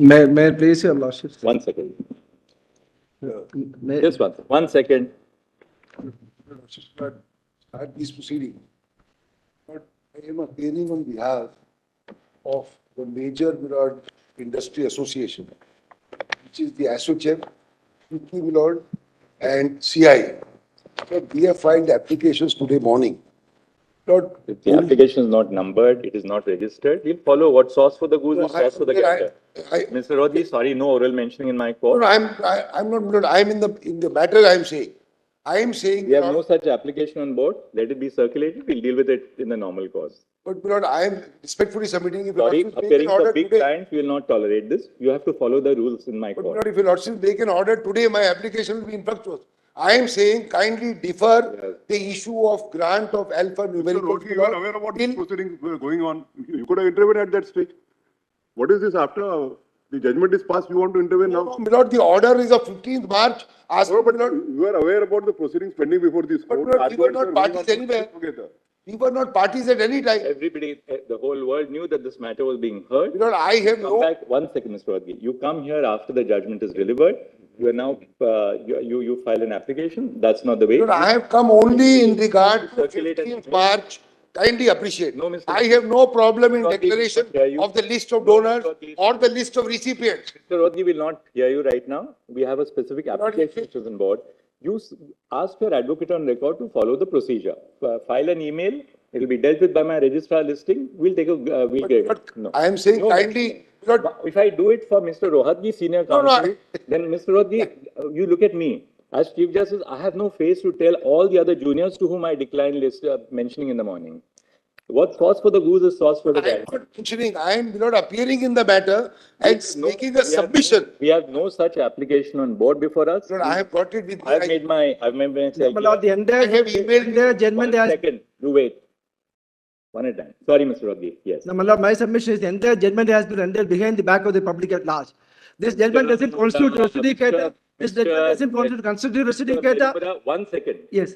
May I please your lordship? 1 second. May, Just 1 second. But start these proceedings. But I am appearing on behalf of the major Milord Industry Association, which is the ASSOCHAM, Milord, and CI. So we have filed applications today morning. Lord, If the application is not numbered, it is not registered, we'll follow what sauce for the goose No, is sauce for the gander. Mr. Rodhi, sorry, no oral mentioning in my court. No, I'm not, Milord, I'm in the matter I'm saying. I am saying. We have no such application on board. Let it be circulated. We'll deal with it in the normal course. But Milord, I am respectfully submitting. If Sorry, Lordship make appearing an order for big today, clients, we will not tolerate this. You have to follow the rules in my But court. Milord, if your Lordship make an order today, my application will be infructuous. I am saying kindly defer the issue of grant of alphanumeric. Mr. Rodhi, you are aware of what these proceedings were going on. You could have intervened at that stage. What is this after the judgment is passed? You want to intervene now? No, Milord, the order is of 15th March. Ask No, but Milord, you are aware about the proceedings pending before this But court. Milord, we were not Arguments are parties going on anywhere. together. We were not parties at any time. Everybody, the whole world knew that this matter was being heard. Milord, I have Come no. back 1 second, Mr. Rodhi. You come here after the judgment is delivered. You are now, you file an application. That's not the way. Milord, I have come only in regard to Circulate an 15th email. March. Kindly appreciate. No, Mr. I have no problem in Mr. Rodhi, declaration hear you. of the list of donors Mr. Rodhi. or the list of recipients. Mr. Rodhi will not hear you right now. We have a specific application which is on board. You ask your advocate on record to follow the procedure. File an email. It will be dealt with by my registrar listing. We'll take a, we'll get it. No. I am saying No, kindly, Milord, If I do it for Mr. Rohatgi, senior No, no, counsel, then Mr. Rohatgi, you look at me. As Chief Justice, I have no face to tell all the other juniors to whom I declined list mentioning in the morning. What sauce for the goose is sauce for the I am gander. not mentioning, I am not appearing in the matter and making a submission. We have no such application on board before us. Milord, I have got it with me. I've made my my lord, the entire, I have emailed entire judgment 1 has. second, you wait. One at a time. Sorry, Mr. Rodgi. Yes. No, my lord, my submission is the entire judgment has been rendered behind the back of the public at large. This judgment doesn't constitute justificator. This judgment doesn't constitute justificator. 1 second. Yes.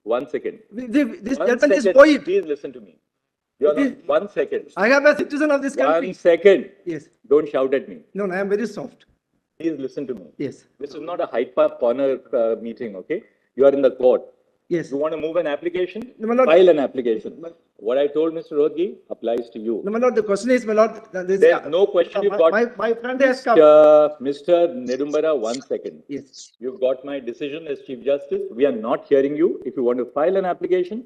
1 second. This 1 judgment is second. void. Please listen to me. You're It not, 1 second. I am a citizen of this 1 country. second. Yes. Don't shout at me. No, I am very soft. Please listen to me. Yes. This is not a Hyde Park corner meeting, okay? You are in the court. Yes. You want to move an application? No, my lord. File an application. What I told Mr. Rodgi applies to you. No, my lord, the question is, my lord, There's no question you've got. My friend has come. Mr. Nedumbara, 1 second. Yes. You've got my decision as Chief Justice. We are not hearing you. If you want to file an application,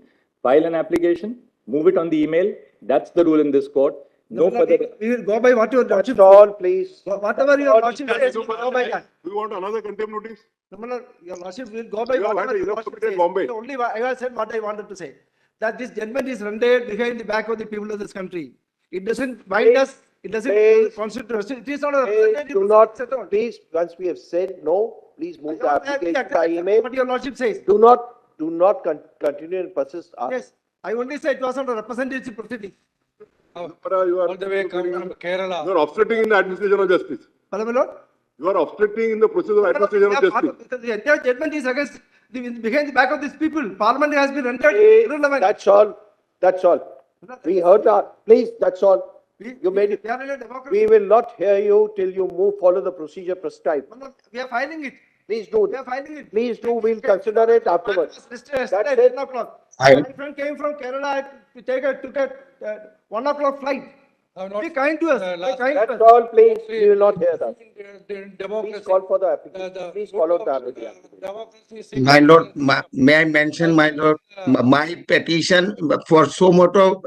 move it on the email. That's the rule in this court. No my lord, further. we will go by what your lordship. All, please. Whatever your lordship says, we will go by that. Do you want another contempt notice? No, my lord, your lordship will go by You have whatever had your enough lordship committed says. Bombay. Only I have said what I wanted to say. That this judgment is rendered behind the back of the people of this country. It doesn't bind us. It doesn't Please. constitute us. It is not a Please representative do process at all. not, please, once we have said no, please move the I application accept by email. what your lordship says. Do not continue and persist. Yes, I only said it was not a representative proceeding. You are, All the way coming from Kerala. you are obstructing in the administration of justice. Hello, my lord. You are obstructing in the process of administration of justice. The entire judgment is against behind the back of these people. Parliament has been rendered Hey, irrelevant. that's all. That's all. We heard that. Please, that's all. You made it. We are in a democracy. We will not hear you till you follow the procedure prescribed. My lord, we are filing it. Please do. We are filing it. Please do. We'll consider it afterwards. Yesterday That's at it. 10 o'clock. My friend came from Kerala to took a 1 o'clock flight. Have not- Be kind to us. Be last- kind to That's us. all, please. We will not hear that. In democracy. Please call for the application. Please follow the application. Democracy. My lord, may I mention, my lord, my petition for so moto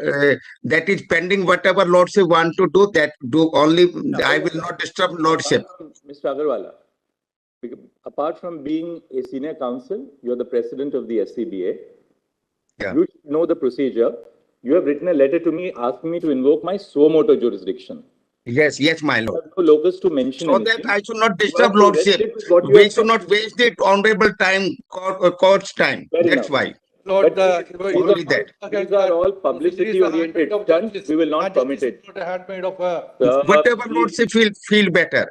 that is pending. Whatever lordship want to do, that do only. I will not disturb lordship. Mr. Agarwala, apart from being a senior counsel, you're the president of the SCBA. Yeah. You should know the procedure. You have written a letter to me asking me to invoke my suo moto jurisdiction. Yes, my lord. No locus to mention So anything. that I should not disturb You are lordship. restricted with what you We have should not waste it honorable time, court's time. Fair That's enough. why. Lord, Only that. These are all publicity-oriented stunts. We will not permit it. Not a handmaid of Whatever Please, lordship feel better.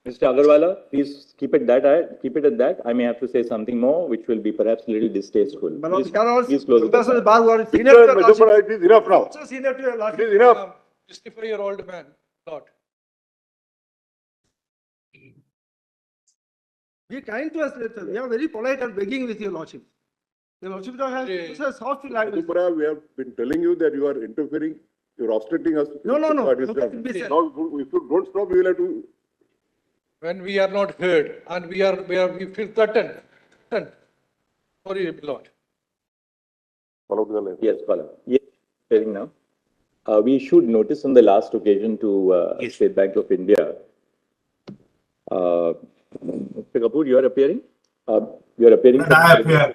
Mr. Agarwala, please keep it at that. I may have to say something more, which will be perhaps a little distasteful. My lord, Please, we cannot- please close it. Because of the bar who are Mr. senior to your lordship. Nedumbara, it is enough now. Also senior to your It lordship. is enough. 64-year-old man, Lord. Be kind to us, we are very polite and begging with your lordship. Your lordship has a soft language. Madhupara, we have been telling you that you are interfering, you're obstructing us. No. What is Look that? at me, sir. Now, if you don't stop, we will have to. When we are not heard and we feel threatened. Sorry, Lord. Follow the line. Yes, Pala. Yes, hearing now. We issued notice on the last occasion to State Bank of India. Mr. Kapoor, you are appearing? You are appearing But I appear.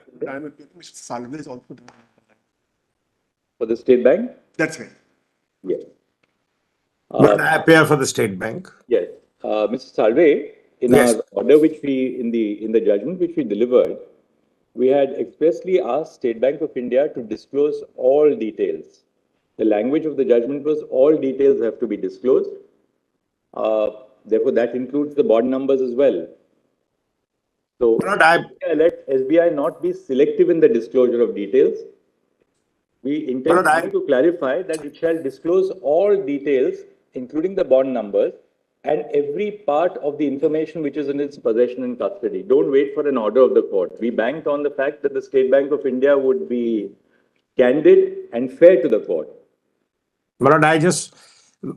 Mr. Salve is also there. for the State Bank? That's right. Yes. But I appear for the State Bank. Yes. Mr. Salve, in Yes. our order which we, in the judgment which we delivered, we had expressly asked State Bank of India to disclose all details. The language of the judgment was all details have to be disclosed. Therefore, that includes the bond numbers as well. So, But I, let SBI not be selective in the disclosure of details. We intend But I- to clarify that it shall disclose all details, including the bond numbers, and every part of the information which is in its possession and custody. Don't wait for an order of the court. We banked on the fact that the State Bank of India would be candid and fair to the court. but I just,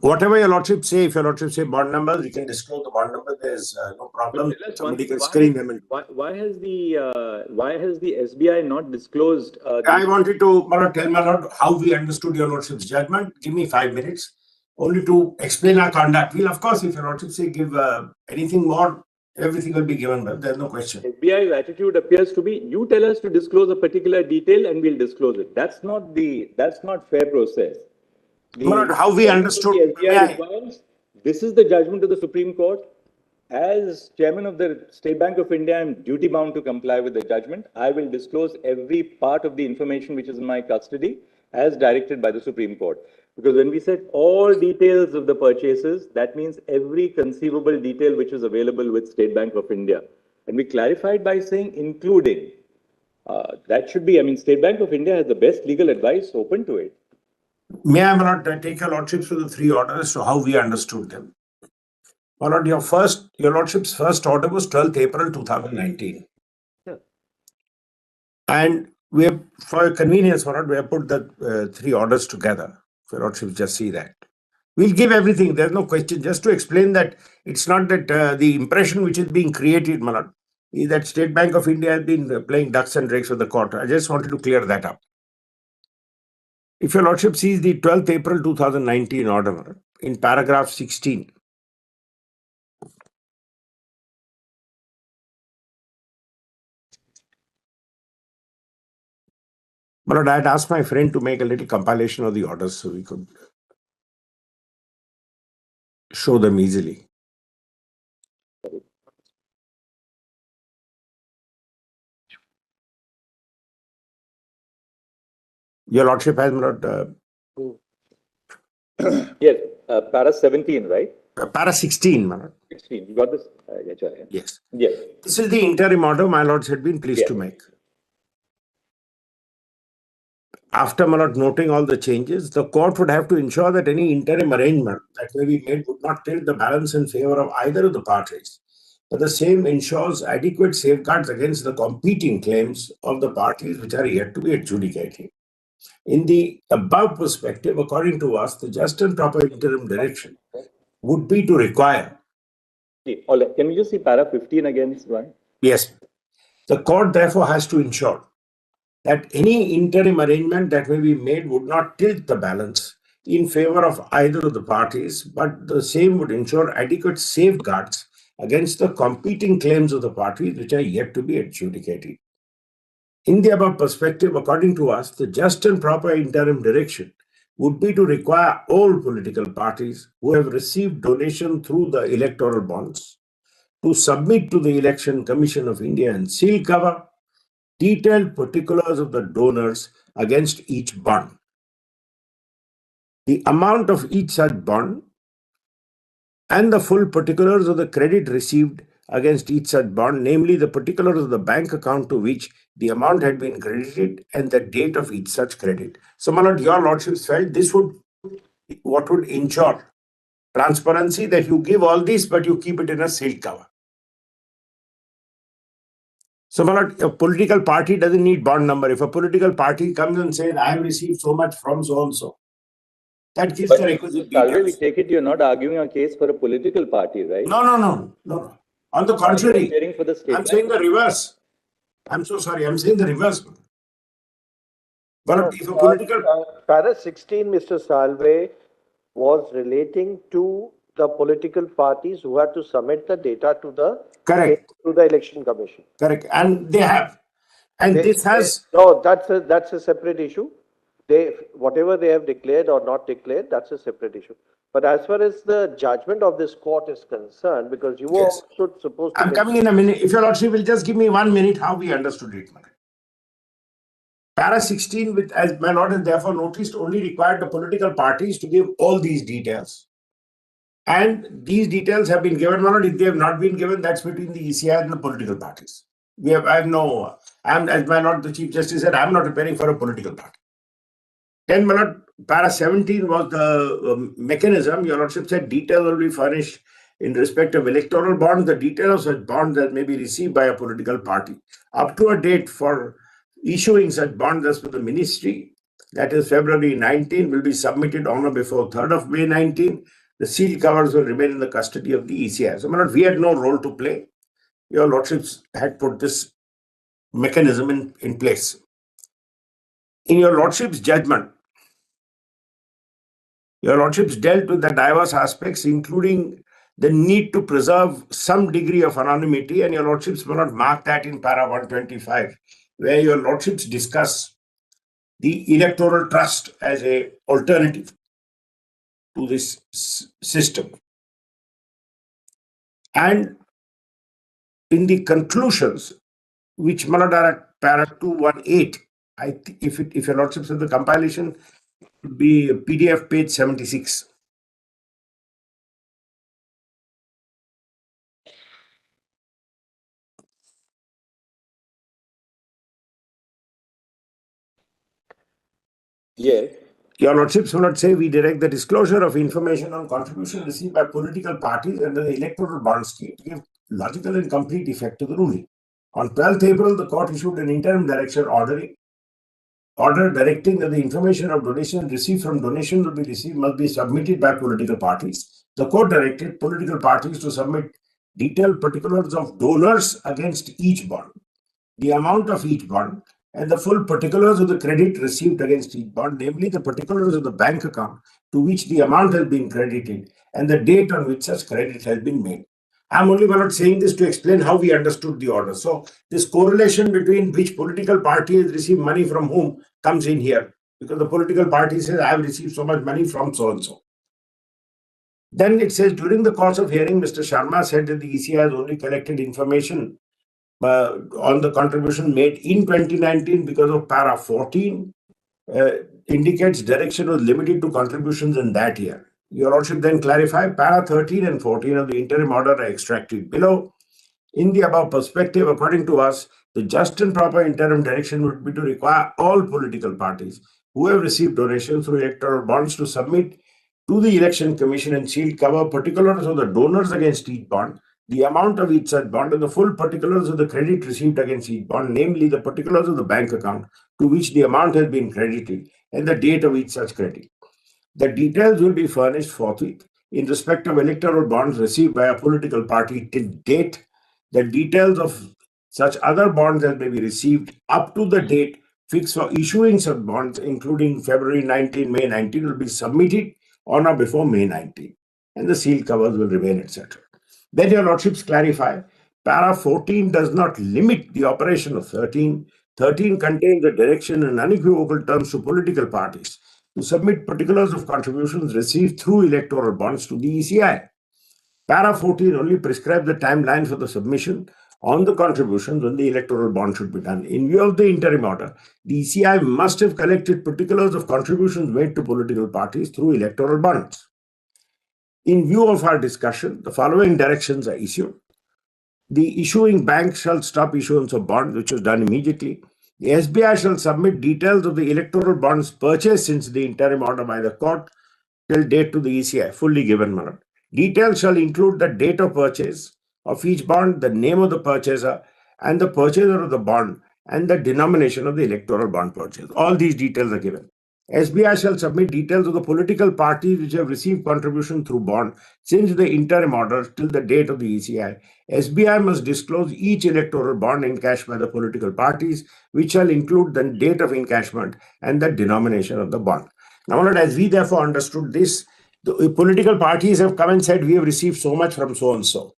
whatever your lordship say, if your lordship say bond numbers, we can disclose the bond number. There's no problem. Tell us Somebody one- can why- screen them. And Why has the SBI not disclosed? I wanted to, my lord, tell my lord how we understood your lordship's judgment. Give me 5 minutes only to explain our conduct. We'll, of course, if your lordship say give anything more, everything will be given. But there's no question. SBI's attitude appears to be, you tell us to disclose a particular detail and we'll disclose it. That's not fair process. My lord, how we understood. The May SBI I- requires, this is the judgment of the Supreme Court. As chairman of the State Bank of India, I'm duty bound to comply with the judgment. I will disclose every part of the information which is in my custody as directed by the Supreme Court. Because when we said all details of the purchases, that means every conceivable detail which is available with State Bank of India. And we clarified by saying including. That should be, I mean, State Bank of India has the best legal advice open to it. May I, my lord, take your lordship through the 3 orders, so how we understood them. My lord, your lordship's first order was 12th April 2019. Yeah. And we have, for convenience, my lord, we have put the 3 orders together. If your lordship just see that. We'll give everything, there's no question. Just to explain that it's not that the impression which is being created, my lord, is that State Bank of India has been playing ducks and drakes with the court. I just wanted to clear that up. If your lordship sees the 12th April 2019 order in paragraph 16, but I had asked my friend to make a little compilation of the orders so we could show them easily. Your lordship has not Yes, para 17, right? para 16, my lord. 16, you got this? Yeah. Yes. Yes. This is the interim order my lords had been pleased to make. After my lord noting all the changes, the court would have to ensure that any interim arrangement that may be made would not tilt the balance in favor of either of the parties, but the same ensures adequate safeguards against the competing claims of the parties which are yet to be adjudicated. In the above perspective, according to us, the just and proper interim direction would be to require. All right. Can we just see para 15 again, right? Yes. The court therefore has to ensure that any interim arrangement that may be made would not tilt the balance in favor of either of the parties, but the same would ensure adequate safeguards against the competing claims of the parties which are yet to be adjudicated. In the above perspective, according to us, the just and proper interim direction would be to require all political parties who have received donation through the electoral bonds to submit to the Election Commission of India and seal cover detailed particulars of the donors against each bond. The amount of each such bond and the full particulars of the credit received against each such bond, namely the particulars of the bank account to which the amount had been credited and the date of each such credit. So, my lord, your lordships felt this would ensure transparency that you give all this, but you keep it in a sealed cover. So, my lord, a political party doesn't need bond number. If a political party comes and says, I have received so much from so and so, that gives the requisite Salve, we details. take it you're not arguing a case for a political party, right? No. On the contrary, Hearing for the state I'm saying the reverse. I'm so sorry. I'm saying the reverse. But if a political Para 16, Mr. Salve, was relating to the political parties who had to submit the data to the correct, to the election commission. correct, and they have, and this has No, that's a separate issue. They, whatever they have declared or not declared, that's a separate issue. But as far as the judgment of this court is concerned, because you Yes. were supposed to. I'm coming in a minute. If your lordship will just give me 1 minute, how we understood it. Para 16, with, as my lord has therefore noticed, only required the political parties to give all these details. And these details have been given, my lord. If they have not been given, that's between the ECI and the political parties. As my lord, the Chief Justice said, I'm not preparing for a political party. Then, my lord, Para 17 was the mechanism. Your lordship said details will be furnished in respect of electoral bonds, the details of such bonds that may be received by a political party. Up to a date for issuing such bonds as per the ministry, that is February 19, will be submitted on or before 3rd of May 19. The sealed covers will remain in the custody of the ECI. So, my lord, we had no role to play. Your lordships had put this mechanism in place. In your lordship's judgment, your lordships dealt with the diverse aspects, including the need to preserve some degree of anonymity, and your lordships will not mark that in para 125, where your lordships discuss the electoral trust as a alternative to this system. And in the conclusions, which are at para 218, if your lordships have the compilation, it would be PDF page 76. Yes. Your lordships will not say we direct the disclosure of information on contribution received by political parties under the Electoral Bond scheme to give logical and complete effect to the ruling. On 12th April, the court issued an interim direction order directing that the information of donations received from donation must be submitted by political parties. The court directed political parties to submit detailed particulars of donors against each bond, the amount of each bond, and the full particulars of the credit received against each bond, namely the particulars of the bank account to which the amount has been credited and the date on which such credit has been made. I'm only not saying this to explain how we understood the order. So this correlation between which political party has received money from whom comes in here, because the political party says, I have received so much money from so-and-so. Then it says, during the course of hearing, Mr. Sharma said that the ECI has only collected information on the contribution made in 2019 because of para 14 indicates direction was limited to contributions in that year. Your lordship then clarify para 13 and 14 of the interim order are extracted below. In the above perspective, according to us, the just and proper interim direction would be to require all political parties who have received donations through electoral bonds to submit to the Election Commission and sealed cover particulars of the donors against each bond, the amount of each such bond, and the full particulars of the credit received against each bond, namely the particulars of the bank account to which the amount has been credited and the date of each such credit. The details will be furnished forthwith in respect of electoral bonds received by a political party till date. The details of such other bonds as may be received up to the date fixed for issuing such bonds, including February 19, May 19, will be submitted on or before May 19, and the sealed covers will remain, etc. Then your lordships clarify, para 14 does not limit the operation of 13. 13 contains the direction in unequivocal terms to political parties to submit particulars of contributions received through electoral bonds to the ECI. Para 14 only prescribes the timeline for the submission on the contributions when the electoral bond should be done. In view of the interim order, the ECI must have collected particulars of contributions made to political parties through electoral bonds. In view of our discussion, the following directions are issued. The issuing bank shall stop issuance of bonds, which was done immediately. The SBI shall submit details of the electoral bonds purchased since the interim order by the court till date to the ECI, fully given, my lord. Details shall include the date of purchase of each bond, the name of the purchaser, and the purchaser of the bond, and the denomination of the electoral bond purchase. All these details are given. SBI shall submit details of the political parties which have received contribution through bond since the interim order till the date of the ECI. SBI must disclose each electoral bond encashed by the political parties, which shall include the date of encashment and the denomination of the bond. Now, as we therefore understood this, the political parties have come and said, we have received so much from so and so.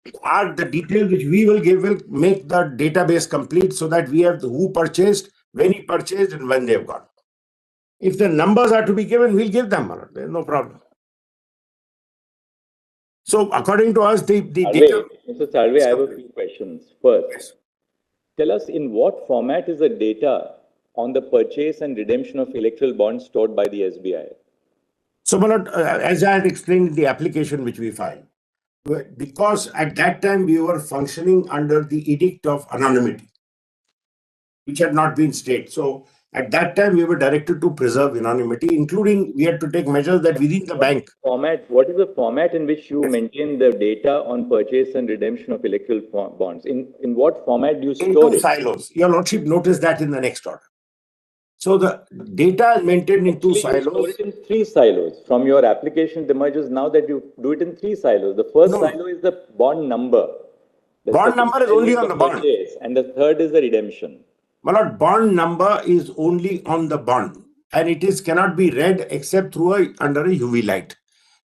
The details which we will give will make the database complete so that we have who purchased, when he purchased, and when they have got. If the numbers are to be given, we'll give them. There's no problem. So, according to us, the data. Mr. Salve, I have a few questions. First, Yes. Tell us in what format is the data on the purchase and redemption of electoral bonds stored by the SBI? So, as I had explained in the application which we filed, because at that time we were functioning under the edict of anonymity, which had not been stayed. So, at that time we were directed to preserve anonymity, including we had to take measures that within the bank. What is the format in which you maintain the data on purchase and redemption of electoral bonds? In what format do you store In two it? silos. Your Lordship noticed that in the next order. So the data is maintained in two Actually, you store silos. it in 3 silos. From your application, it emerges now that you do it in 3 silos. The first silo is the bond number. The Bond second number is silo only on the the bond. purchase, and the third is the redemption. My lord, bond number is only on the bond, and it is cannot be read except through under a UV light.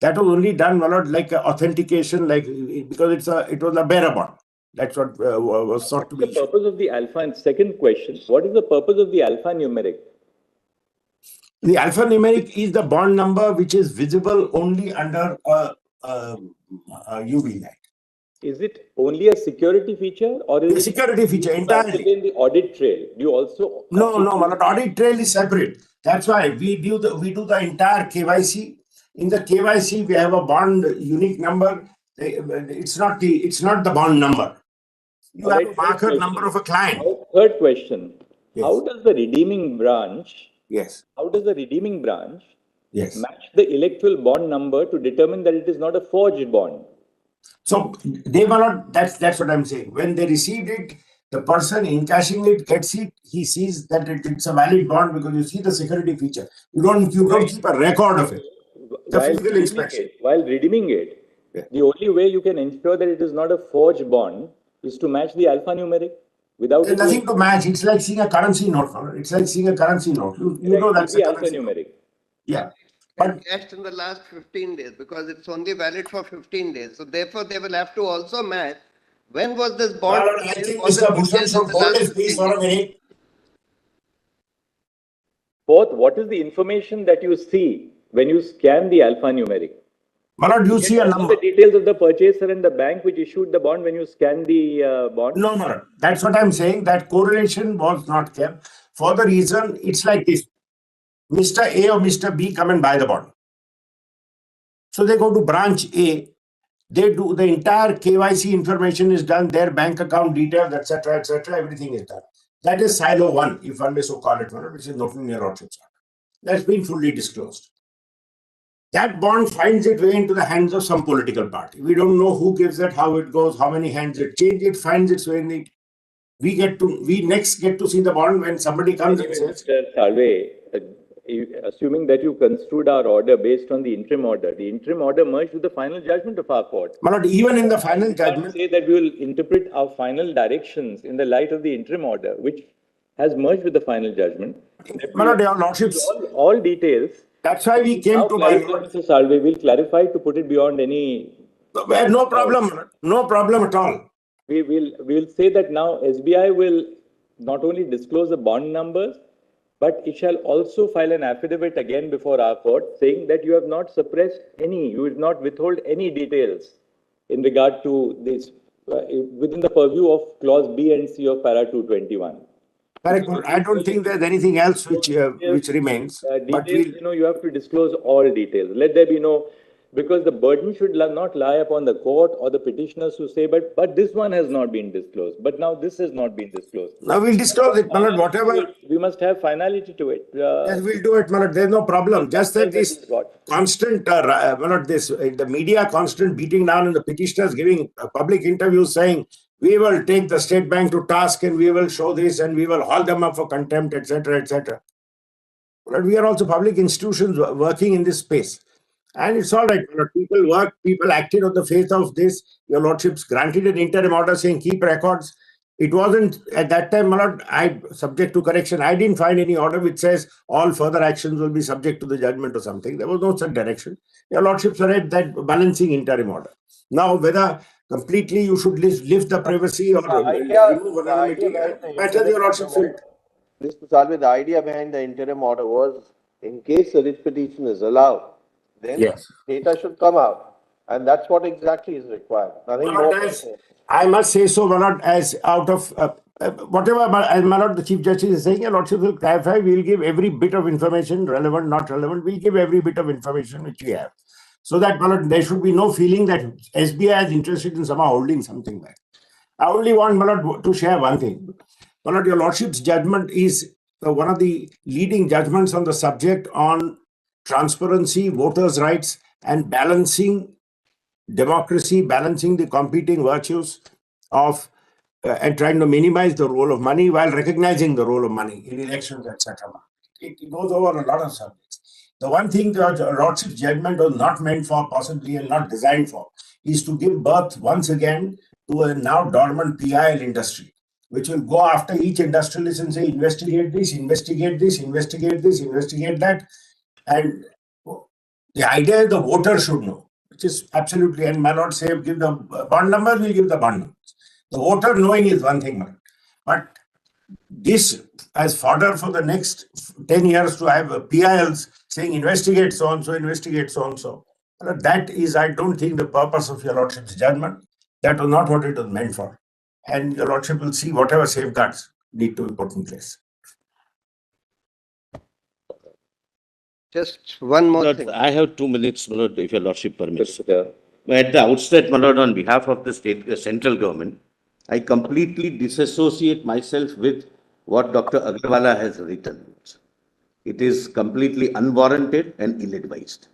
That was only done, my lord, like authentication, like because it was a bearer bond. That's what was sought to be. What's the purpose of the alpha? And second question, what is the purpose of the alphanumeric? The alphanumeric is the bond number which is visible only under a UV light. Is it only a security feature or is A security feature entirely. in the audit trail? Do you also No, my lord, audit trail is separate. That's why we do the entire KYC. In the KYC, we have a bond unique number. It's not the bond number. You have a marker number of a client. Third question. Yes. How does the redeeming branch Yes. Yes. match the electoral bond number to determine that it is not a forged bond? So they were not, that's what I'm saying. When they received it, the person encashing it gets it, he sees that it's a valid bond because you see the security feature. You don't keep a record of it. The physical inspection. While redeeming it, the only way you can ensure that it is not a forged bond is to match the alphanumeric. Without There's nothing to match. It's like seeing a currency note. It's like seeing a currency note. You know that's the a currency alphanumeric. Note. Yeah. But cashed in the last 15 days because it's only valid for 15 days. So therefore, they will have to also match when was this bond. I think Mr. Bhushan should hold his peace for a minute. Fourth, what is the information that you see when you scan the alphanumeric? Malad, you see a number. The details of the purchaser and the bank which issued the bond when you scan the bond? No, Malad. That's what I'm saying. That correlation was not kept. For the reason, it's like this. Mr. A or Mr. B come and buy the bond. So they go to branch A. They do the entire KYC information is done, their bank account details, etc., everything is done. That is silo 1, if one may so call it, which is not in your Lordship. That's been fully disclosed. That bond finds its way into the hands of some political party. We don't know who gives it, how it goes, how many hands it changes. It finds its way in it. We next get to see the bond when somebody comes and says. Mr. Salve, assuming that you construed our order based on the interim order merged with the final judgment of our court. My lord, even in the final judgment. Say that we will interpret our final directions in the light of the interim order, which has merged with the final judgment. My lord, your lordships. All details. That's why we came to my lord. Mr. Salve, we'll clarify to put it beyond any. No problem. No problem at all. We'll say that now SBI will not only disclose the bond numbers, but it shall also file an affidavit again before our court saying that you have not suppressed any, you will not withhold any details in regard to this within the purview of clause B and C of para 221. Correct. I don't think there's anything else which remains. Details, you have to disclose all details. Let there be no because the burden should not lie upon the court or the petitioners to say, but this one has not been disclosed, but now this has not been disclosed. Now we'll disclose it, my lord, whatever. We must have finality to it. Yes, we'll do it, my lord. There's no problem. Just that this Got. constant, my lord, this the media constant beating down and the petitioners giving public interviews saying we will take the state bank to task and we will show this and we will haul them up for contempt, etc., etc. But we are also public institutions working in this space. And it's all right. My lord. People work, people acted on the faith of this. Your lordships granted an interim order saying keep records. It wasn't at that time, my lord, subject to correction. I didn't find any order which says all further actions will be subject to the judgment or something. There was no such direction. Your lordships are at that balancing interim order. Now, whether completely you should lift the privacy or remove anonymity, matters your lordships will. Mr. Salve, the idea behind the interim order was, in case a writ petition is allowed, then Yes. data should come out. And that's what exactly is required. Nothing My more. lord, I must say so, my lord, as out of whatever, as my lord, the Chief Justice is saying, your lordship will clarify, we will give every bit of information, relevant, not relevant, we'll give every bit of information which we have. So that, my lord, there should be no feeling that SBI is interested in somehow holding something back. I only want, my lord, to share one thing. My lord, your lordship's judgment is one of the leading judgments on the subject on transparency, voters' rights, and balancing democracy, balancing the competing virtues of and trying to minimize the role of money while recognizing the role of money in elections, etc. It goes over a lot of subjects. The one thing the lordship's judgment was not meant for, possibly, and not designed for, is to give birth once again to a now dormant PIL industry, which will go after each industrialist and say, investigate this, investigate this, investigate this, investigate that. And the idea is the voter should know, which is absolutely, and may not say give the bond number, we'll give the bond numbers. The voter knowing is one thing, but this as fodder for the next 10 years to have PILs saying investigate so and so, investigate so and so. That is, I don't think, the purpose of your lordship's judgment. That was not what it was meant for. And your lordship will see whatever safeguards need to be put in place. Just one more Lord, thing. I have 2 minutes, my lord, if your lordship permits. At the outset, my lord, on behalf of the central government, I completely disassociate myself with what Dr. Agarwala has written. It is completely unwarranted and ill-advised.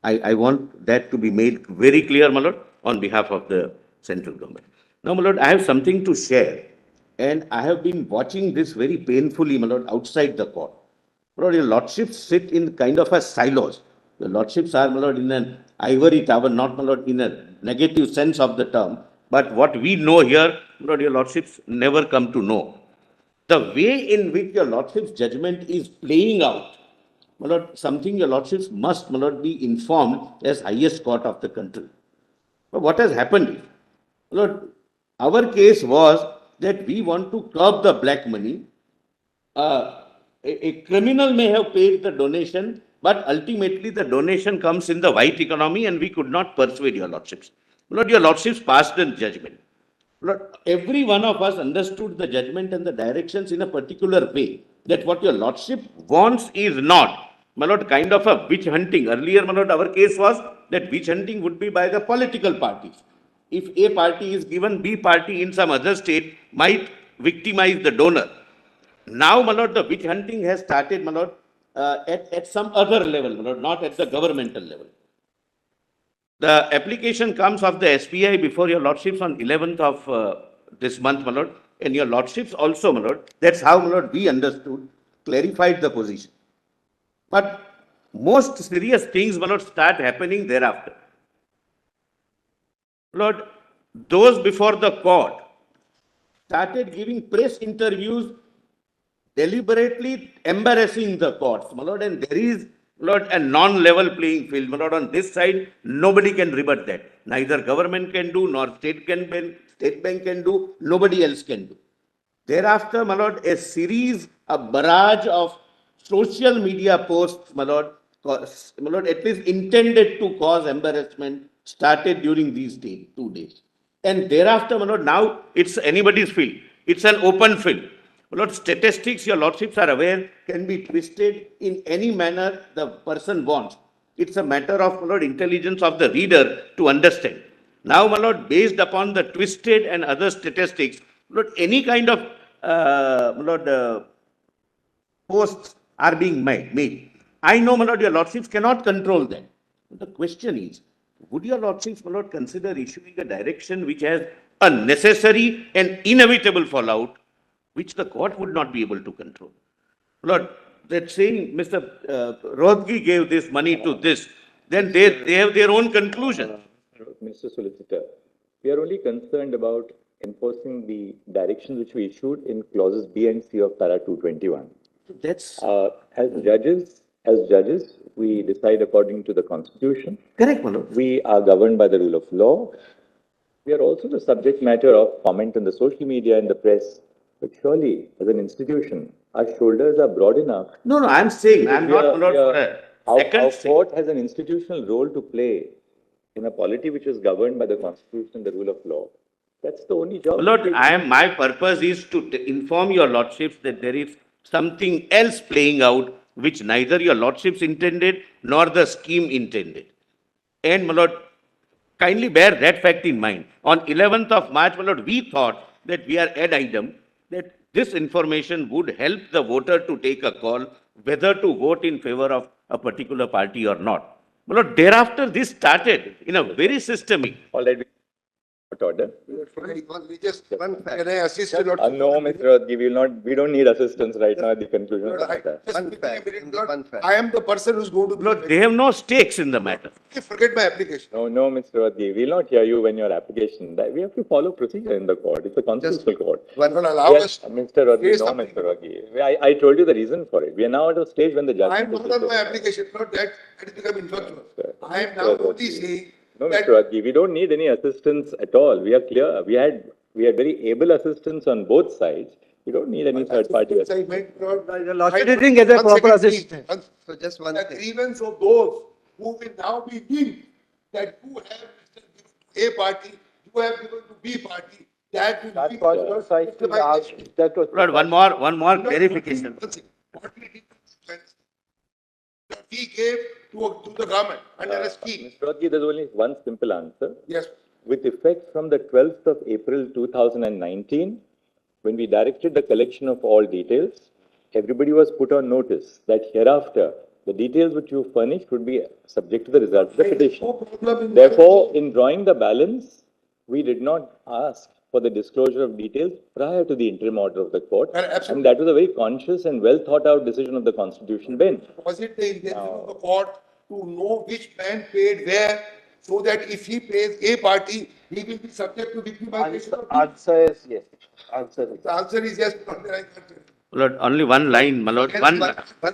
I want that to be made very clear, my lord, on behalf of the central government. Now, my lord, I have something to share, and I have been watching this very painfully, my lord, outside the court. My lord, your lordships sit in kind of a silos. Your lordships are, my lord, in an ivory tower, not, my lord, in a negative sense of the term. But what we know here, my lord, your lordships never come to know. The way in which your lordship's judgment is playing out, my lord, something your lordships must, my lord, be informed as highest court of the country. But what has happened? My lord, our case was that we want to curb the black money. A criminal may have paid the donation, but ultimately the donation comes in the white economy and we could not persuade your lordships. Lord, your lordships passed a judgment. Lord, every one of us understood the judgment and the directions in a particular way, that what your lordship wants is not, my lord, kind of a witch hunting. Earlier, my lord, our case was that witch hunting would be by the political parties. If A party is given, B party in some other state might victimize the donor. Now, my lord, the witch hunting has started, my lord, at some other level, my lord, not at the governmental level. The application comes of the SBI before your lordships on 11th of this month, my lord, and your lordships also, my lord. That's how, my lord, we understood, clarified the position. But most serious things, my lord, start happening thereafter. Lord, those before the court started giving press interviews, deliberately embarrassing the courts, my lord, and there is, Lord, a non-level playing field. My lord, on this side, nobody can rebut that. Neither government can do, nor state bank can do, nobody else can do. Thereafter, my lord, a series, a barrage of social media posts, my lord, at least intended to cause embarrassment, started during these 2 days. And thereafter, my lord, now it's anybody's field. It's an open field. My lord, statistics, your lordships are aware, can be twisted in any manner the person wants. It's a matter of, my lord, intelligence of the reader to understand. Now, my lord, based upon the twisted and other statistics, my lord, any kind of, my lord, posts are being made. I know, my lord, your lordships cannot control that. The question is, would your lordships, my lord, consider issuing a direction which has a necessary and inevitable fallout, which the court would not be able to control? Lord, that saying Mr. Rohgi gave this money to this, then they have their own conclusion. Mr. Solicitor, we are only concerned about enforcing the directions which we issued in clauses B and C of para 221. That's As judges, we decide according to the Constitution. correct, my lord. We are governed by the rule of law. We are also the subject matter of comment in the social media and the press. But surely, as an institution, our shoulders are broad enough. No, I'm saying, I'm not, my lord, for a second Our saying. court has an institutional role to play in a polity which is governed by the Constitution and the rule of law. That's the only job. Lord, my purpose is to inform your lordships that there is something else playing out which neither your lordships intended nor the scheme intended. And, my lord, kindly bear that fact in mind. On 11th of March, my lord, we thought that we are ad idem, that this information would help the voter to take a call whether to vote in favor of a particular party or not. My lord, thereafter, this started in a very systemic. All right. Order. Can I assist you? No, Mr. Rodgi, we don't need assistance right now at the conclusion of the matter. I am the person who's going to. Lord, they have no stakes in the matter. Forget my application. No, Mr. Rodgi, we'll not hear you when your application, we have to follow procedure in the court. It's a constitutional court. Allow Yes, us. Mr. Rodgi, no, Mr. Rodgi. I told you the reason for it. We are now at a stage when the I am judgment not is on my issued. application, not that it has become infectious. I am now Mr. only Rodgi. saying No, that Mr. Rodgi, we don't need any assistance at all. We are clear. We had very able assistance on both sides. We don't need any third party assistance. I meant not. Your lordship didn't get a proper assistance. So just one The thing. grievance of those who will now be deemed that you have given to A party, you have given to B party, that will That be. was precisely asked, that was. Lord, one more clarification. What we did was that we gave to the government under a scheme. Mr. Rodgi, there's only one simple answer. Yes. With effect from the 12th of April 2019, when we directed the collection of all details, everybody was put on notice that hereafter, the details which you furnished would be subject to the result of the petition. Therefore, in drawing the balance, we did not ask for the disclosure of details prior to the interim order of the court. Absolutely. And that was a very conscious and well thought out decision of the Constitution bench. Was it the intention of the court to know which man paid where, so that if he pays A party, he will be subject to victimization of B? Answer is yes. Answer is. The answer is yes. Not that I can't tell you. Lord, only one line, my lord.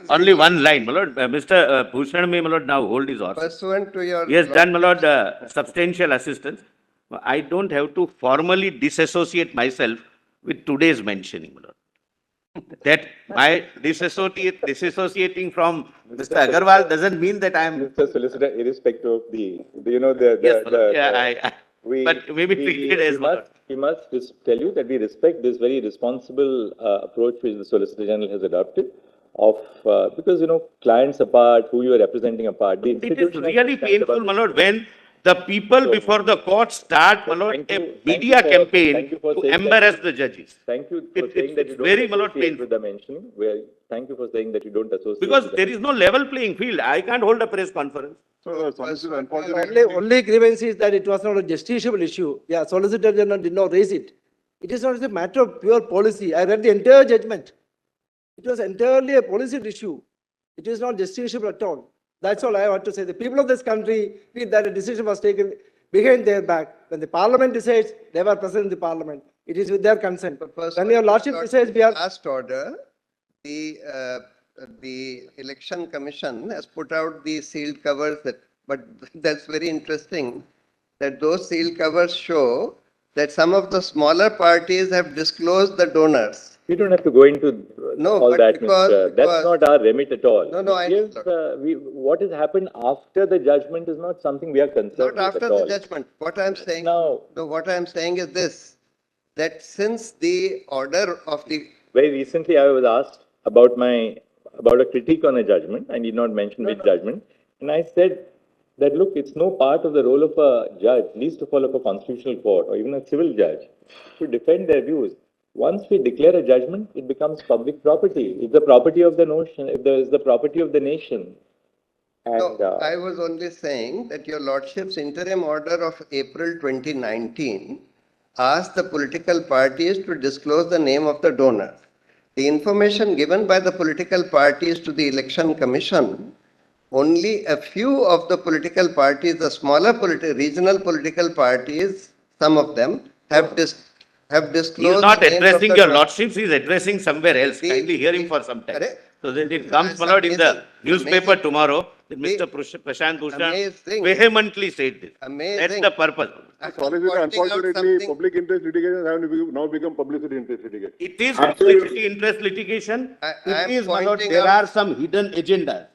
Only one line, my lord. Mr. Bhushan may, my lord, now hold his horse. Pursuant to your. He has done, my lord, substantial assistance. I don't have to formally disassociate myself with today's mentioning, my lord. That my disassociating from Mr. Agarwal doesn't mean that I am. Mr. Solicitor, irrespective of Yes, my lord. Yeah, but maybe treated as well. We must just tell you that we respect this very responsible approach which the Solicitor General has adopted of, because, clients apart, who you are representing apart. The It is institution has really to stand painful, above my lord, when the people before the court start, my lord, Thank a you media for- campaign thank you for to saying that. embarrass the judges. Thank you for It- saying that it's you don't very, my lord, associate painful. with the mentioning. Thank you for saying that you don't associate. Because with the there is no level playing field. I can't hold a press conference. So, Solicitor, unfortunately. Only grievance is that it was not a justiciable issue. Yeah, Solicitor General did not raise it. It is not a matter of pure policy. I read the entire judgment. It was entirely a policy issue. It is not justiciable at all. That's all I want to say. The people of this country feel that a decision was taken behind their back. When the parliament decides, they were present in the parliament. It is with their consent. When your lordship decides, we are. Last order, the election commission has put out the sealed covers, but that's very interesting that those sealed covers show that some of the smaller parties have disclosed the donors. We don't have to go into No, all but that, because- Mr. That's not our remit at all. No, I Yes, know. what has happened after the judgment is not something we are concerned Not with after at the all. judgment. What I'm saying, Now- no, what I'm saying is this, that since the order of the, Very recently, I was asked about a critique on a judgment. I need not mention which judgment. And I said that, look, it's no part of the role of a judge, least of all of a constitutional court or even a civil judge, to defend their views. Once we declare a judgment, it becomes public property. It's the property of the nation. If there is the property of the nation. And No, I was only saying that your lordship's interim order of April 2019 asked the political parties to disclose the name of the donor. The information given by the political parties to the Election Commission, only a few of the political parties, the smaller regional political parties, some of them have disclosed. He is not the names of addressing the your donor. lordships, he is addressing somewhere else. Kindly hear him for some time. So that it comes, my lord, in the newspaper tomorrow, that Mr. Prashant Bhushan vehemently said this. That's the purpose. Unfortunately, public interest litigation have now become publicity interest litigation. It is publicity interest litigation. It is, my lord, there are some hidden agendas.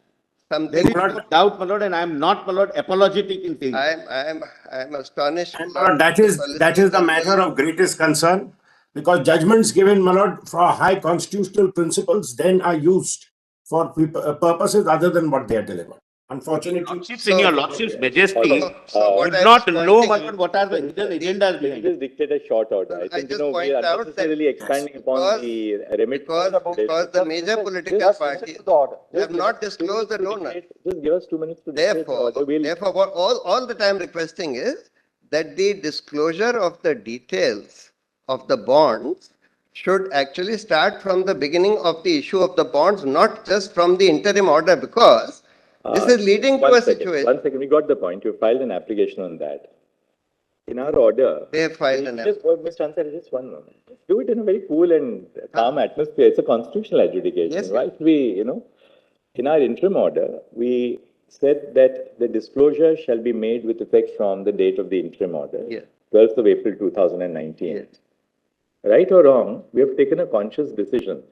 There is no doubt, my lord, and I am not, my lord, apologetic in saying. I am astonished. And my lord, that is the matter of greatest concern, because judgments given, my lord, for high constitutional principles then are used for purposes other than what they are delivered. Unfortunately. In your lordship's majesty, would not know, my lord, what are the hidden agendas behind just dictate a short order. I think, we are unnecessarily expanding upon the remit. Because the major political parties have not disclosed the donor. Just give us 2 minutes to Therefore, what all that I am requesting is that the disclosure of the details of the bonds should actually start from the beginning of the issue of the bonds, not just from the interim order, because this is leading to a situation. 1 second, we got the point. You filed an application on that. In our order, they have filed an application. Mr. Ansari, just 1 moment. Do it in a very cool and calm atmosphere. It's a constitutional adjudication. Yes, right? We, in our interim order, we said that the disclosure shall be made with effect from the date of the interim order, 12th of April 2019. Yes. Right or wrong, we have taken a conscious decision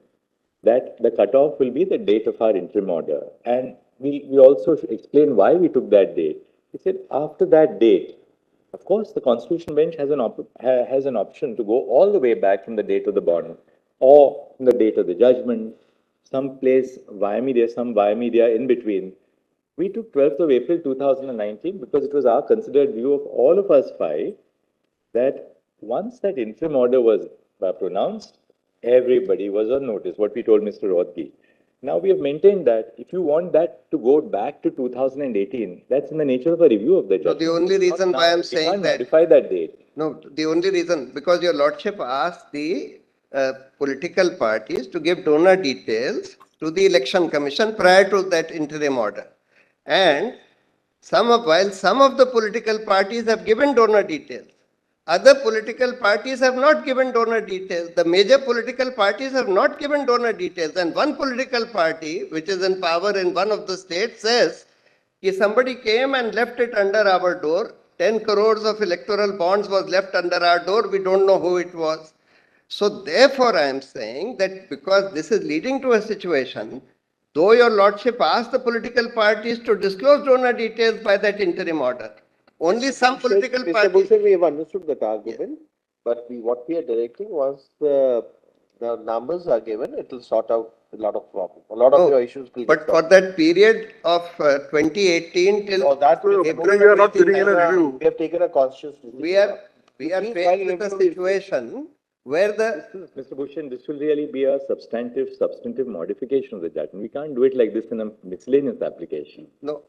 that the cutoff will be the date of our interim order. And we also explain why we took that date. We said after that date, of course, the Constitution Bench has an option to go all the way back from the date of the bond or from the date of the judgment, some place via media in between. We took 12th of April 2019 because it was our considered view of all of us five that once that interim order was pronounced, everybody was on notice, what we told Mr. Rodgi. Now we have maintained that if you want that to go back to 2018, that's in the nature of a review of the judgment. No, the only reason why I'm saying that. Modify that date. No, the only reason, because your lordship asked the political parties to give donor details to the Election Commission prior to that interim order. And while some of the political parties have given donor details, other political parties have not given donor details. The major political parties have not given donor details. And one political party, which is in power in one of the states, says, if somebody came and left it under our door, 10 crores of electoral bonds was left under our door, we don't know who it was. So therefore I am saying that because this is leading to a situation, though your lordship asked the political parties to disclose donor details by that interim order, only some political parties. Mr. Bhushan, we have understood that argument, but what we are directing was the numbers are given, it will sort out a lot of problems. A lot of your issues will But for that period of 2018 till April, we are not sitting in a review. We have taken a conscious decision. We are faced with a situation where Mr. Bhushan, this will really be a substantive modification of the judgment. We can't do it like this in a miscellaneous application. No.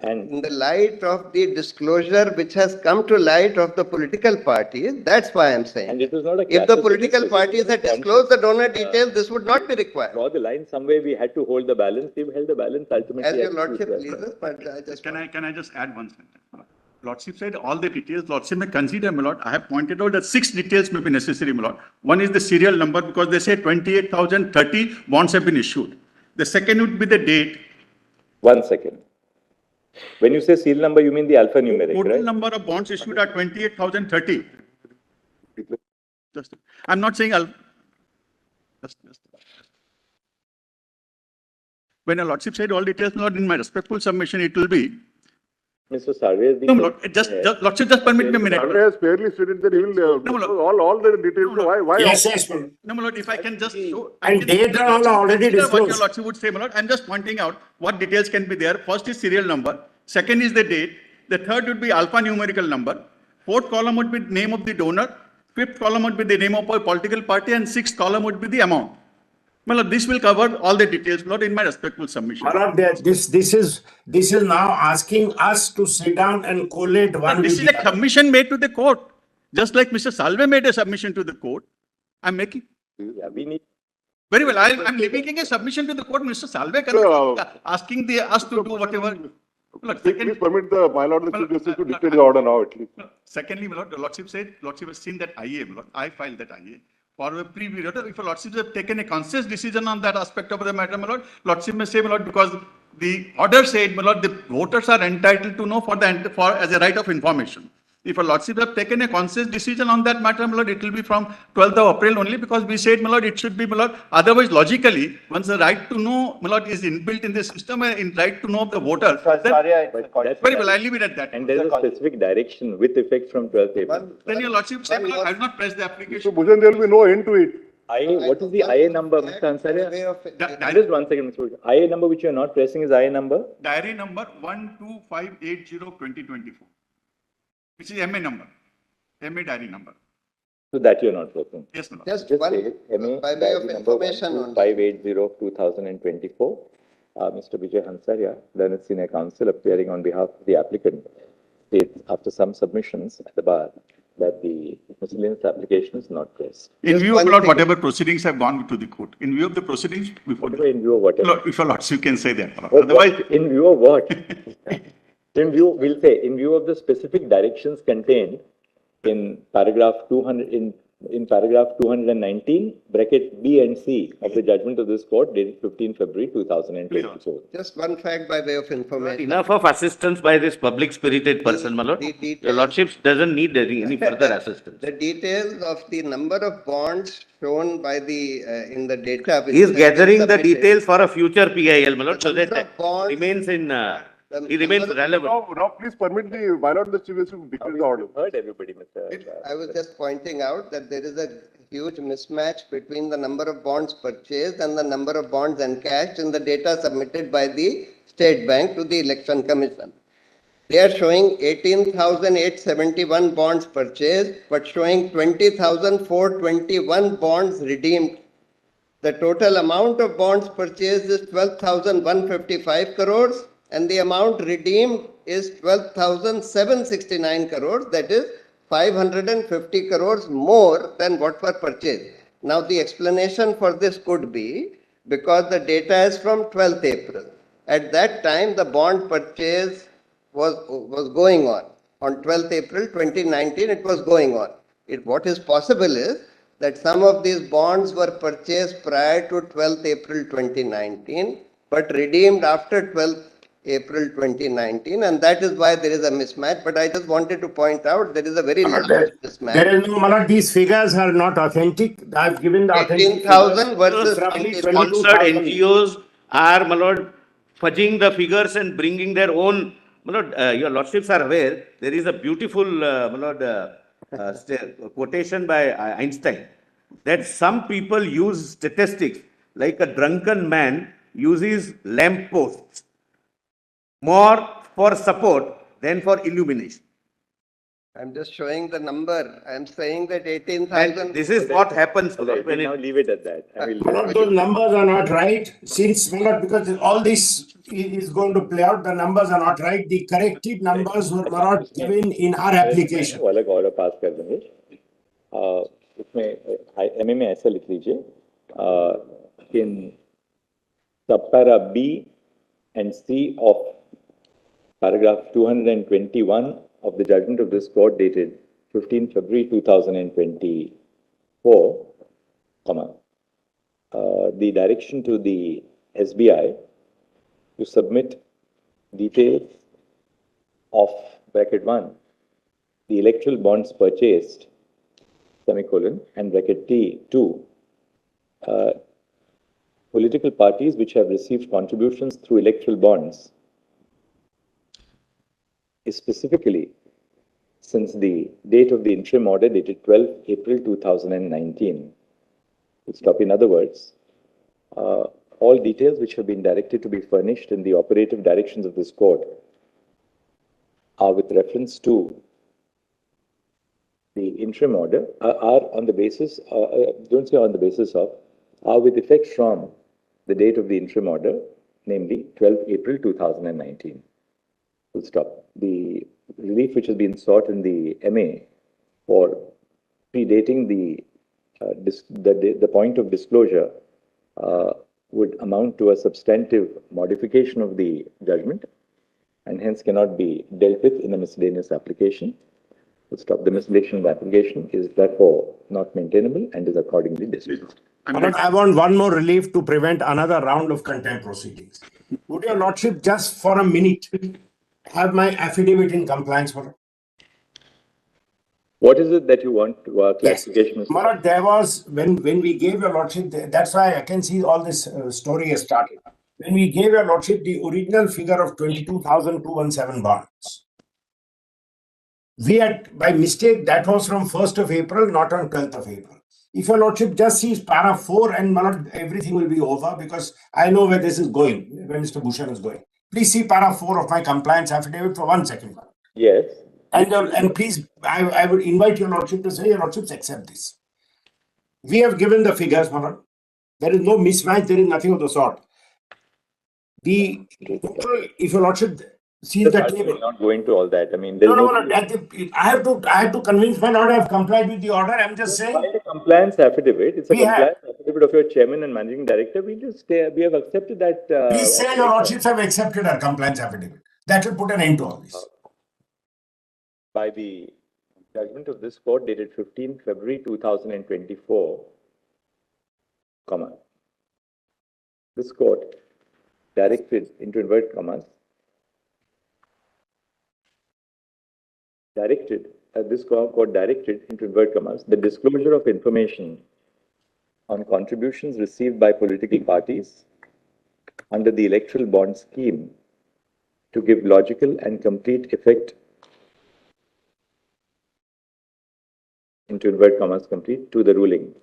And in the light of the disclosure which has come to light of the political parties, that's why I'm saying. And it was not a if the political parties had disclosed the donor details, this would not be required. Draw the line somewhere. We had to hold the balance. We've held the balance ultimately. As your lordship pleases, but I just can I just add one sentence? Lordship said all the details. Lordship may consider, my lord. I have pointed out that 6 details may be necessary, my lord. One is the serial number because they say 28,030 bonds have been issued. The second would be the date. 1 second. When you say serial number, you mean the alphanumeric, right? Total number of bonds issued are 28,030. I'm not saying when a lordship said all details, not in my respectful submission, it will be. Mr. Sarve, no, lord, lordship, just permit me a minute. Sarve has fairly stated that he will all the details. No, why? Yes. No, my lord, if I can just show. And dates are all already disclosed. What your lordship would say, my lord. I'm just pointing out what details can be there. First is serial number. Second is the date. The third would be alphanumerical number. Fourth column would be name of the donor. Fifth column would be the name of a political party, and sixth column would be the amount. Well, this will cover all the details, not in my respectful submission. This is now asking us to sit down and collate one This with is the a other. commission made to the court. Just like Mr. Salve made a submission to the court, I'm making. Yeah, we need. Very well, I'm making a submission to the court, Mr. Salve, asking us to do whatever. Look, Please permit my lord, the Chief Justice to dictate the order now at least. Secondly, my lord, the lordship said, lordship has seen that IA, my lord, I filed that IA. For a preview, if a lordship have taken a conscious decision on that aspect of the matter, my lord, lordship may say, my lord, because the order said, my lord, the voters are entitled to know as a right of information. If a lordship have taken a conscious decision on that matter, my lord, it will be from 12th of April only, because we said, my lord, it should be, my lord. Otherwise, logically, once the right to know, my lord, is inbuilt in the system, in right to know of the voter, very well, I'll leave it at that. And there is a specific direction with effect from 12th April. Then your lordship said, my lord, I have not pressed the application. So Bhujan, there will be no end to it. What is the IA number, Mr. Ansariya? Just 1 second, Mr. Bhujan. IA number which you are not pressing is IA number? Diary number 12580-2024, which is MA number, MA diary number. So that you are not pressing. Yes, my lord. Just Just one, say it. MA by way diary of number information on 12580-2024. Mr. Vijay Hansaria, Learned Senior Counsel, appearing on behalf of the applicant, states after some submissions at the bar that the miscellaneous application is not pressed. In Just view of one Lord, thing. whatever proceedings have gone to the court, in view of the proceedings before Whatever in view of whatever. Lord, if your lords, you can say that. What- Otherwise, in view of what? In view, we'll say, in view of the specific directions contained in paragraph 200, in paragraph 219, bracket B and C of the judgment of this court dated 15 February 2024. just one fact by way of information. Enough of assistance by this public spirited person, my lord. The details- Your lordship doesn't need any further assistance. The details of the number of bonds shown by the, in the data. which He is has been gathering the submitted, details for a future PIL, my lord, so The that number of bonds- remains in, the he remains number of- relevant. Now, please permit my lord, the Chief Justice to dictate the order. Heard everybody, Mr. I was just pointing out that there is a huge mismatch between the number of bonds purchased and the number of bonds encashed in the data submitted by the State Bank to the Election Commission. They are showing 18,871 bonds purchased, but showing 20,421 bonds redeemed. The total amount of bonds purchased is 12,155 crores, and the amount redeemed is 12,769 crores, that is 550 crores more than what were purchased. Now, the explanation for this could be because the data is from 12th April. At that time, the bond purchase was going on. On 12th April 2019, it was going on. What is possible is that some of these bonds were purchased prior to 12th April 2019, but redeemed after 12th April 2019, and that is why there is a mismatch. But I just wanted to point out there is a very large mismatch. There is no, my lord, these figures are not authentic. I've given the authentic 18,000 figures. versus Roughly 22,000. Sponsored NGOs are, my lord, fudging the figures and bringing their own, my lord, your lordships are aware, there is a beautiful, my lord, quotation by Einstein, that some people use statistics like a drunken man uses lamp posts more for support than for illumination. I'm just showing the number. I'm saying that And 18,000. this is what happens Okay, when we'll now it, leave it at that. I will. My lord, those numbers are not right, since, my lord, because all this is going to play out, the numbers are not right. The corrected numbers were not given in our application. वो अलग order pass कर देंगे. इसमें MA में ऐसा लिख लीजिए. In subpara B and C of paragraph 221 of the judgment of this court dated 15 February 2024, the direction to the SBI to submit details of bracket 1, the electoral bonds purchased, semicolon, and bracket T2, political parties which have received contributions through electoral bonds is specifically since the date of the interim order dated 12 April 2019. Stop. In other words, all details which have been directed to be furnished in the operative directions of this court are with reference to the interim order, are on the basis, don't say on the basis of, are with effect from the date of the interim order, namely 12 April 2019. Full stop. The relief which has been sought in the MA for predating the point of disclosure would amount to a substantive modification of the judgment and hence cannot be dealt with in a miscellaneous application. Full stop. The miscellaneous application is therefore not maintainable and is accordingly dismissed. I want one more relief to prevent another round of contempt proceedings. Would your lordship just for a minute have my affidavit in compliance for it? What is it that you want clarification? Yes. Maharaj, there was, when we gave your lordship, that's why I can see all this story has started. When we gave your lordship the original figure of 22,217 bonds, we had, by mistake, that was from 1st of April, not on 12th of April. If your lordship just sees para 4 and Maharaj, everything will be over because I know where this is going, where Mr. Bhushan is going. Please see para 4 of my compliance affidavit for 1 second. Yes. And please, I would invite your lordship to say, your lordships accept this. We have given the figures, Maharaj. There is no mismatch, there is nothing of the sort. The total, if your lordship sees the table. Not going to all that. I mean, I have to convince my lord I have complied with the order. I'm just saying. It's a compliance affidavit. It's a compliance affidavit of your chairman and managing director. We have accepted that. Please say your lordships have accepted our compliance affidavit. That will put an end to all this. By the judgment of this court dated 15 February 2024, this court directed, into inverted commas, this court directed, into inverted commas, the disclosure of information on contributions received by political parties under the Electoral Bond scheme to give logical and complete effect, into inverted commas, complete, to the ruling.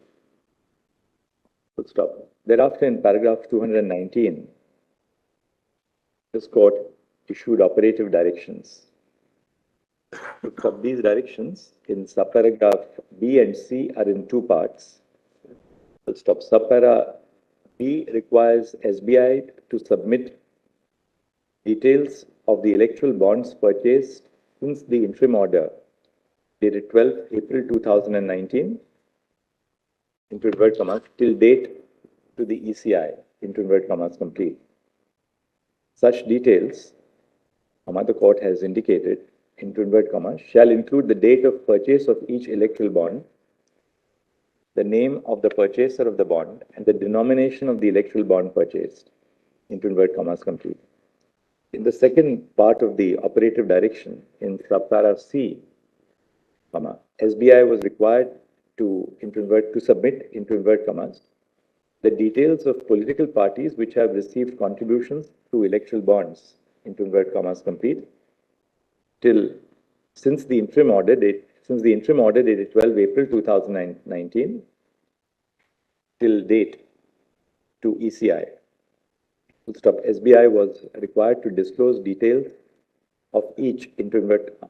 Full stop. Thereafter, in paragraph 219, this court issued operative directions. These directions in subparagraph B and C are in two parts. Full stop. Subpara B requires SBI to submit details of the electoral bonds purchased since the interim order dated 12 April 2019, into inverted commas, till date to the ECI, into inverted commas, complete. Such details, the court has indicated, into inverted commas, shall include the date of purchase of each electoral bond, the name of the purchaser of the bond, and the denomination of the electoral bond purchased, into inverted commas, complete. In the second part of the operative direction, in subpara C, SBI was required to submit, into inverted commas, the details of political parties which have received contributions through electoral bonds, into inverted commas, complete, since the interim order dated 12 April 2019 till date to ECI. Full stop. SBI was required to disclose details of each,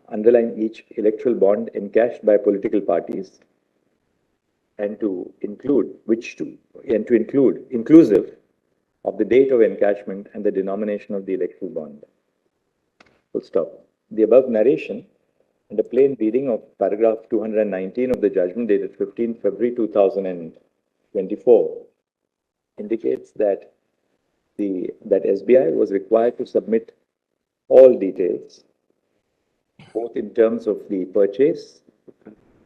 underline each electoral bond encashed by political parties, and to include inclusive of the date of encashment and the denomination of the electoral bond. Full stop. The above narration and a plain reading of paragraph 219 of the judgment dated 15 February 2024 indicates that SBI was required to submit all details, both in terms of the purchase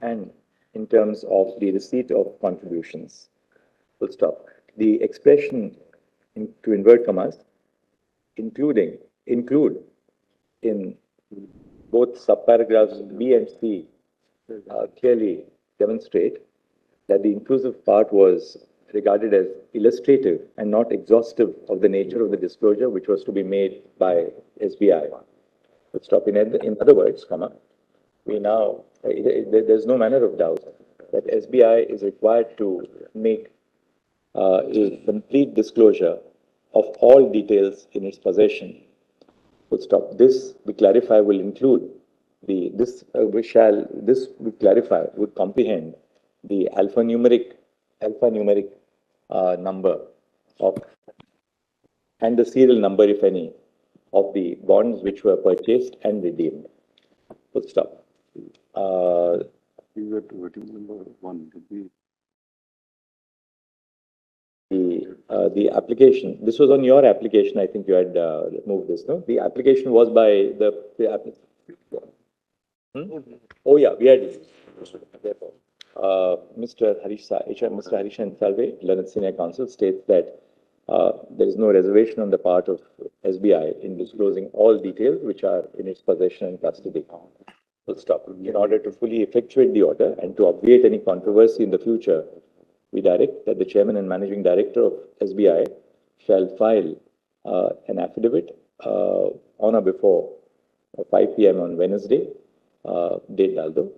and in terms of the receipt of contributions. Full stop. The expression, to invert commas, include in both subparagraphs B and C clearly demonstrate that the inclusive part was regarded as illustrative and not exhaustive of the nature of the disclosure which was to be made by SBI. Let's stop. In other words, we now, there's no manner of doubt that SBI is required to make a complete disclosure of all details in its possession full stop. This, we clarify, will include this we clarify, would comprehend the alphanumeric number of, and the serial number, if any, of the bonds which were purchased and redeemed. Full stop. We were to voting number 1, did we? The application, this was on your application, I think you had moved this, no? The application was by the applicant. Oh, yeah, we had, therefore, Mr. Harish N. Salve, Learned Senior Counsel, states that there is no reservation on the part of SBI in disclosing all details which are in its possession and custody. Full stop. In order to fully effectuate the order and to obviate any controversy in the future, we direct that the Chairman and Managing Director of SBI shall file an affidavit on or before 5 p.m. on Wednesday, date daldo.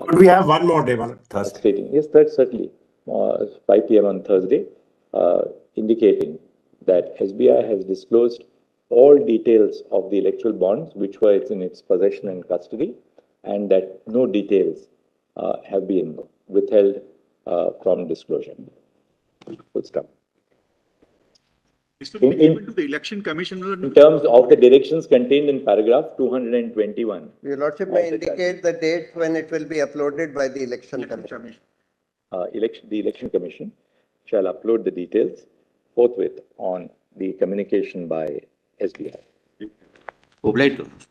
Could we have one more day, Thursday? Stating, yes, that's certainly 5 p.m. on Thursday, indicating that SBI has disclosed all details of the electoral bonds which were in its possession and custody, and that no details have been withheld from disclosure. Full stop. Even to the Election Commission. In terms of the directions contained in paragraph 221. Your Lordship may indicate the date when it will be uploaded by the Election Commission. The Election Commission shall upload the details forthwith on the communication by SBI.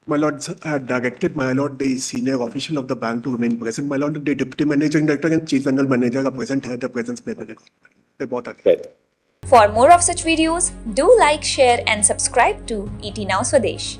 My Lord, had directed my Lord the senior official of the bank to remain present. My Lord, the Deputy Managing Director and Chief General Manager are present here. The presence may be recorded. They both are. Fair. For more of such videos, do like, share and subscribe to ET Now Swadesh.